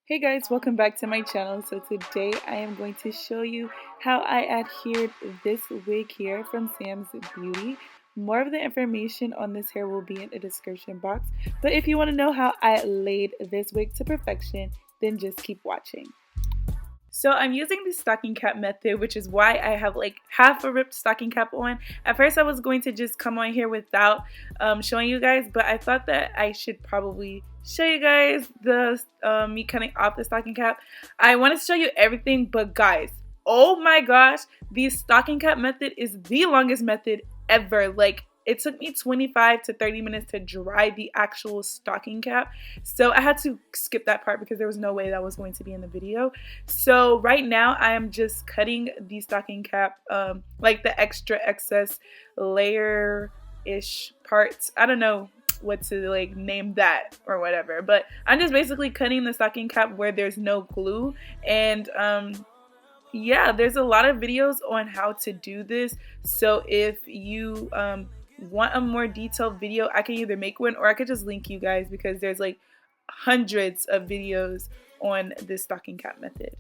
Hey guys, welcome back to my channel. So today I am going to show you how I adhered this wig here from Sam's Beauty. More of the information on this hair will be in the description box. But if you want to know how I laid this wig to perfection, then just keep watching. So I'm using the stocking cap method, which is why I have like half a ripped stocking cap on. At first I was going to just come on here without showing you guys, but I thought that I should probably show you guys the me cutting off the stocking cap. I want to show you everything, but guys, oh my gosh, the stocking cap method is the longest method ever. Like, it took me 25 to 30 minutes to dry the actual stocking cap. So I had to skip that part because there was no way that was going to be in the video. So right now I am just cutting the stocking cap, like the extra excess layer-ish parts. I don't know what to like name that or whatever, but I'm just basically cutting the stocking cap where there's no glue. And yeah, there's a lot of videos on how to do this. So if you want a more detailed video, I can either make one or I could just link you guys because there's like hundreds of videos on this stocking cap method.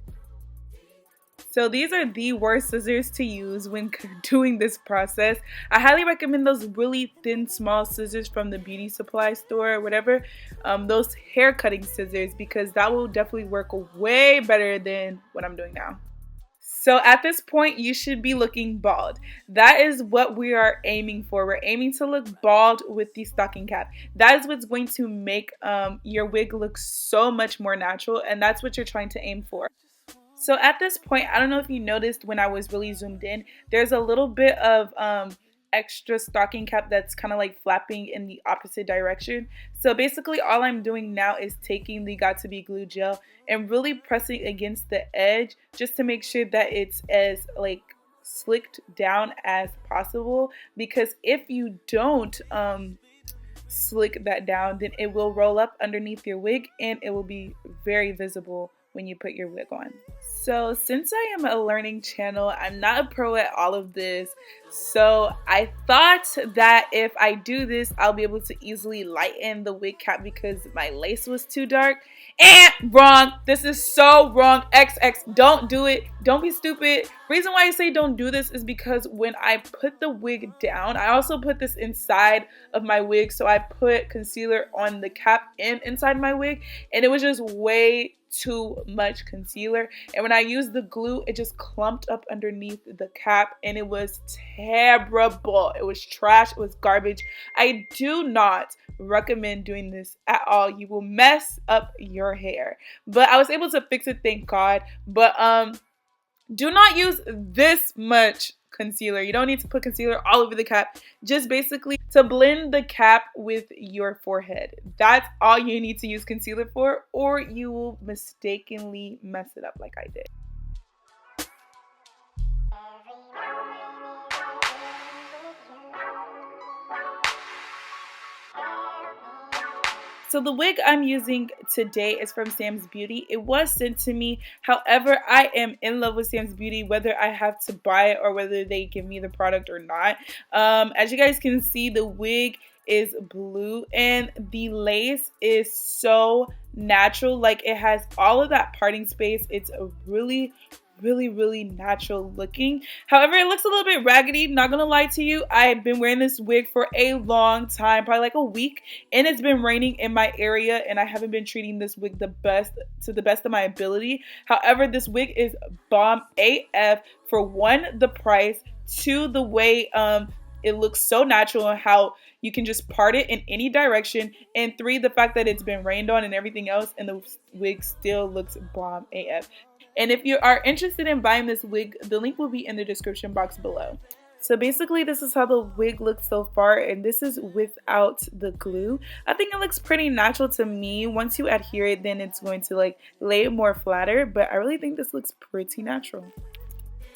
So these are the worst scissors to use when doing this process. I highly recommend those really thin, small scissors from the beauty supply store or whatever, those hair cutting scissors, because that will definitely work way better than what I'm doing now. So at this point, you should be looking bald. That is what we are aiming for. We're aiming to look bald with the stocking cap. That is what's going to make your wig look so much more natural, and that's what you're trying to aim for. So at this point, I don't know if you noticed when I was really zoomed in, there's a little bit of extra stocking cap that's kind of like flapping in the opposite direction. So basically all I'm doing now is taking the Got2b glue gel and really pressing against the edge just to make sure that it's as like slicked down as possible, because if you don't slick that down, then it will roll up underneath your wig and it will be very visible when you put your wig on. So since I am a learning channel, I'm not a pro at all of this. So I thought that if I do this, I'll be able to easily lighten the wig cap because my lace was too dark. And wrong. This is so wrong. XX, don't do it. Don't be stupid. Reason why I say don't do this is because when I put the wig down, I also put this inside of my wig. So I put concealer on the cap and inside my wig, and it was just way too much concealer, and when I used the glue, it just clumped up underneath the cap and it was terrible. It was trash. It was garbage. I do not recommend doing this at all. You will mess up your hair, but I was able to fix it, thank God. But do not use this much concealer. You don't need to put concealer all over the cap, just basically to blend the cap with your forehead. That's all you need to use concealer for, or you will mistakenly mess it up like I did. So the wig I'm using today is from Sam's Beauty. It was sent to me. However, I am in love with Sam's Beauty, whether I have to buy it or whether they give me the product or not. As you guys can see, the wig is blue and the lace is so natural. Like, it has all of that parting space. It's a really natural looking. However, it looks a little bit raggedy, not gonna lie to you. I've been wearing this wig for a long time, probably like a week, and it's been raining in my area and I haven't been treating this wig to the best of my ability. However, this wig is bomb AF for one, the price, two, the way it looks so natural and how you can just part it in any direction, and three, the fact that it's been rained on and everything else and the wig still looks bomb AF. And if you are interested in buying this wig, the link will be in the description box below. So basically this is how the wig looks so far, and this is without the glue. I think it looks pretty natural to me. Once you adhere it, then it's going to like lay more flatter, but I really think this looks pretty natural.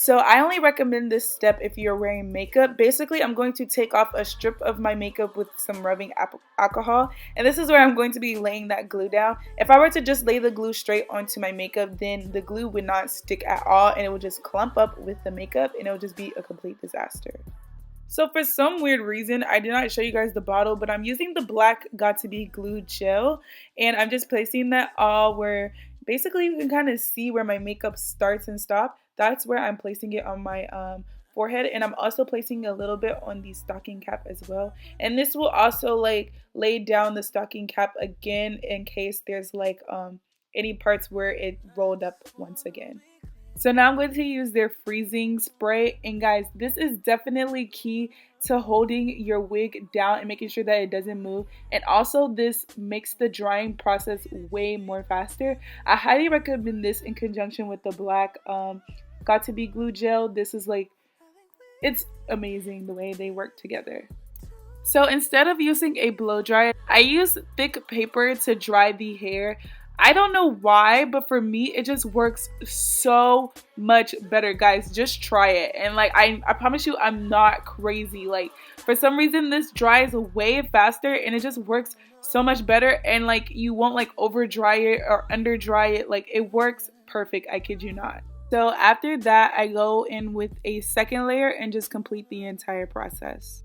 So I only recommend this step if you're wearing makeup. Basically, I'm going to take off a strip of my makeup with some rubbing alcohol, and this is where I'm going to be laying that glue down. If I were to just lay the glue straight onto my makeup, then the glue would not stick at all and it would just clump up with the makeup and it would just be a complete disaster. So for some weird reason, I did not show you guys the bottle, but I'm using the black Got2b glue gel, and I'm just placing that all where basically you can kind of see where my makeup starts and stops. That's where I'm placing it on my forehead, and I'm also placing a little bit on the stocking cap as well. And this will also like lay down the stocking cap again in case there's like any parts where it rolled up once again. So now I'm going to use their freezing spray, and guys, this is definitely key to holding your wig down and making sure that it doesn't move. And also this makes the drying process way more faster. I highly recommend this in conjunction with the black Got To Be glue gel. This is like, it's amazing the way they work together. So instead of using a blow dryer, I use thick paper to dry the hair. I don't know why, but for me, it just works so much better. Guys, just try it. And like, I promise you, I'm not crazy. Like, for some reason, this dries way faster and it just works so much better. And like, you won't like over dry it or under dry it. Like, it works perfect. I kid you not. So after that, I go in with a second layer and just complete the entire process.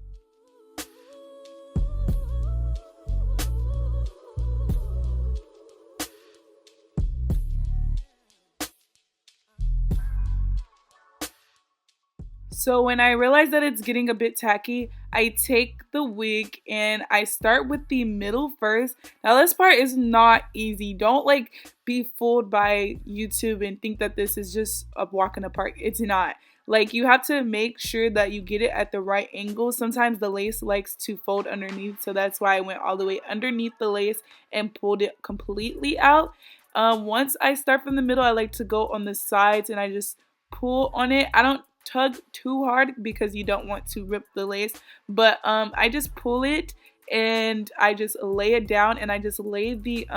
So when I realize that it's getting a bit tacky, I take the wig and I start with the middle first. Now this part is not easy. Don't like be fooled by YouTube and think that this is just a walk in the park. It's not. Like, you have to make sure that you get it at the right angle. Sometimes the lace likes to fold underneath, so that's why I went all the way underneath the lace and pulled it completely out. Once I start from the middle, I like to go on the sides and I just pull on it. I don't tug too hard because you don't want to rip the lace, but I just pull it and I just lay it down, and I just lay the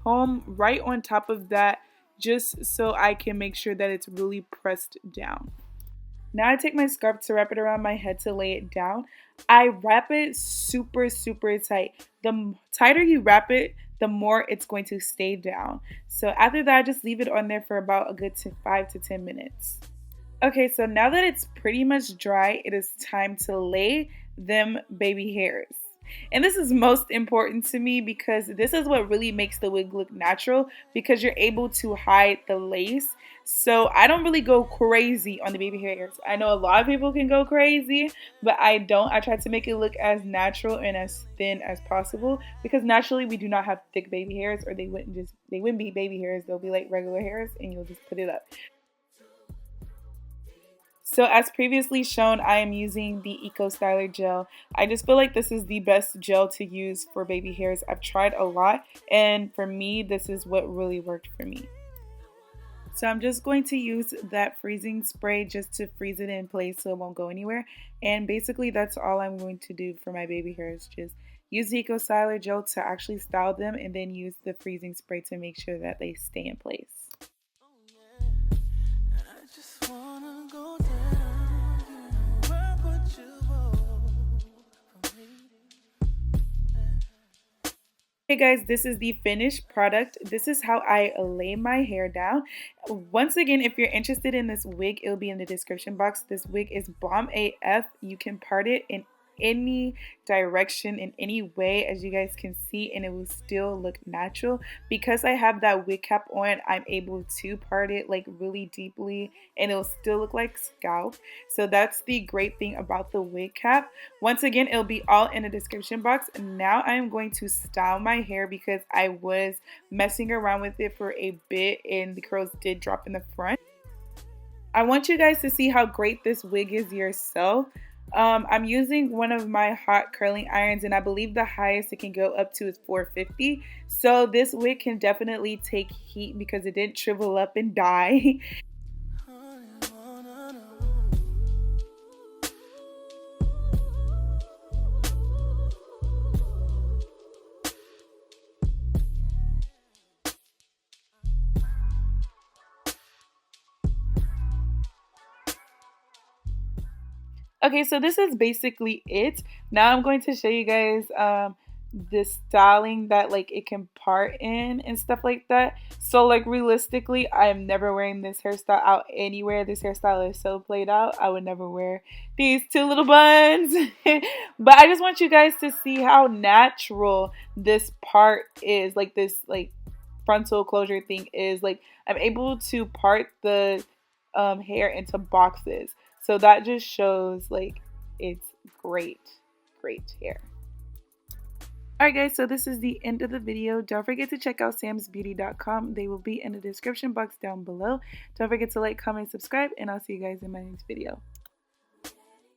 comb right on top of that just so I can make sure that it's really pressed down. Now I take my scarf to wrap it around my head to lay it down. I wrap it super tight. The tighter you wrap it, the more it's going to stay down. So after that, I just leave it on there for about a good 5 to 10 minutes. Okay, so now that it's pretty much dry, it is time to lay them baby hairs. And this is most important to me because this is what really makes the wig look natural, because you're able to hide the lace. So I don't really go crazy on the baby hairs. I know a lot of people can go crazy, but I don't. I try to make it look as natural and as thin as possible, because naturally we do not have thick baby hairs, or they wouldn't be baby hairs. They'll be like regular hairs and you'll just put it up. So as previously shown, I am using the Eco Styler gel. I just feel like this is the best gel to use for baby hairs. I've tried a lot, and for me, this is what really worked for me. So I'm just going to use that freezing spray just to freeze it in place so it won't go anywhere. And basically that's all I'm going to do for my baby hairs. Just use the Eco Styler gel to actually style them, and then use the freezing spray to make sure that they stay in place. Hey guys, this is the finished product. This is how I lay my hair down. Once again, if you're interested in this wig, it'll be in the description box. This wig is bomb AF. You can part it in any direction, in any way, as you guys can see, and it will still look natural. Because I have that wig cap on, I'm able to part it like really deeply and it'll still look like scalp. So that's the great thing about the wig cap. Once again, it'll be all in the description box. Now I am going to style my hair because I was messing around with it for a bit and the curls did drop in the front. I want you guys to see how great this wig is yourself. I'm using one of my hot curling irons, and I believe the highest it can go up to is 450. So this wig can definitely take heat because it didn't shrivel up and die. Okay, so this is basically it. Now I'm going to show you guys the styling that like it can part in and stuff like that. So like realistically, I am never wearing this hairstyle out anywhere. This hairstyle is so played out. I would never wear these two little buns. But I just want you guys to see how natural this part is. Like this, like frontal closure thing is like I'm able to part the hair into boxes. So that just shows like it's great hair. Alright guys, so this is the end of the video. Don't forget to check out samsbeauty.com. They will be in the description box down below. Don't forget to like, comment, subscribe, and I'll see you guys in my next video.